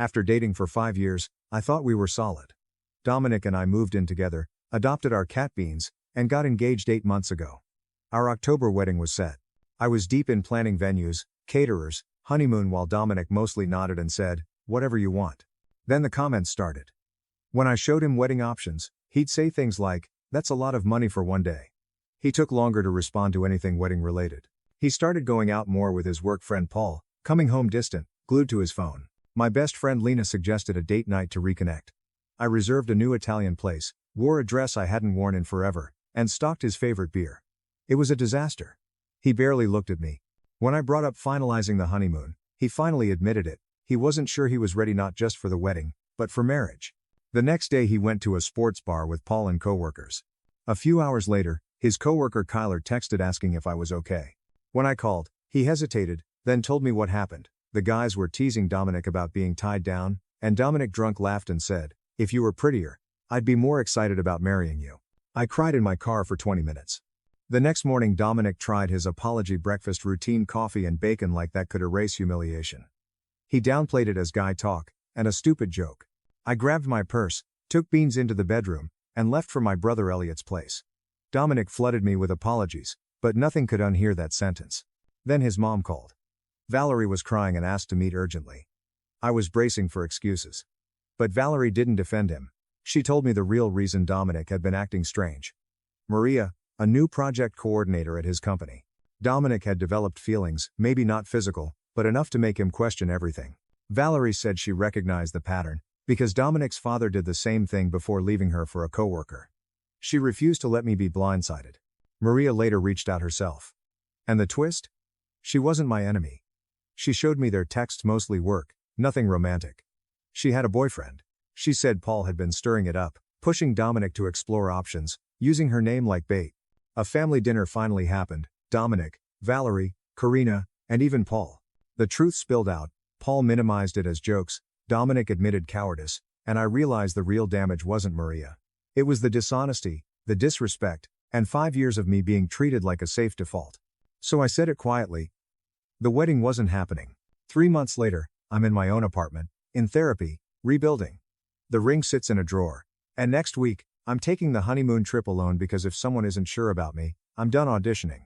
After dating for 5 years, I thought we were solid. Dominic and I moved in together, adopted our cat Beans, and got engaged 8 months ago. Our October wedding was set. I was deep in planning venues, caterers, honeymoon while Dominic mostly nodded and said, "Whatever you want." Then the comments started. When I showed him wedding options, he'd say things like, "That's a lot of money for one day." He took longer to respond to anything wedding related. He started going out more with his work friend Paul, coming home distant, glued to his phone. My best friend Lena suggested a date night to reconnect. I reserved a new Italian place, wore a dress I hadn't worn in forever, and stocked his favorite beer. It was a disaster. He barely looked at me. When I brought up finalizing the honeymoon, he finally admitted it. He wasn't sure he was ready not just for the wedding, but for marriage. The next day he went to a sports bar with Paul and coworkers. A few hours later, his coworker Kyler texted asking if I was okay. When I called, he hesitated, then told me what happened. The guys were teasing Dominic about being tied down, and Dominic drunk laughed and said, "If you were prettier, I'd be more excited about marrying you." I cried in my car for 20 minutes. The next morning Dominic tried his apology breakfast routine, coffee and bacon like that could erase humiliation. He downplayed it as guy talk, and a stupid joke. I grabbed my purse, took Beans into the bedroom, and left for my brother Elliot's place. Dominic flooded me with apologies, but nothing could unhear that sentence. Then his mom called. Valerie was crying and asked to meet urgently. I was bracing for excuses. But Valerie didn't defend him. She told me the real reason Dominic had been acting strange. Maria, a new project coordinator at his company. Dominic had developed feelings, maybe not physical, but enough to make him question everything. Valerie said she recognized the pattern, because Dominic's father did the same thing before leaving her for a coworker. She refused to let me be blindsided. Maria later reached out herself. And the twist? She wasn't my enemy. She showed me their texts, mostly work, nothing romantic. She had a boyfriend. She said Paul had been stirring it up, pushing Dominic to explore options, using her name like bait. A family dinner finally happened. Dominic, Valerie, Karina, and even Paul. The truth spilled out. Paul minimized it as jokes, Dominic admitted cowardice, and I realized the real damage wasn't Maria. It was the dishonesty, the disrespect, and 5 years of me being treated like a safe default. So I said it quietly. The wedding wasn't happening. 3 months later, I'm in my own apartment, in therapy, rebuilding. The ring sits in a drawer. And next week, I'm taking the honeymoon trip alone because if someone isn't sure about me, I'm done auditioning.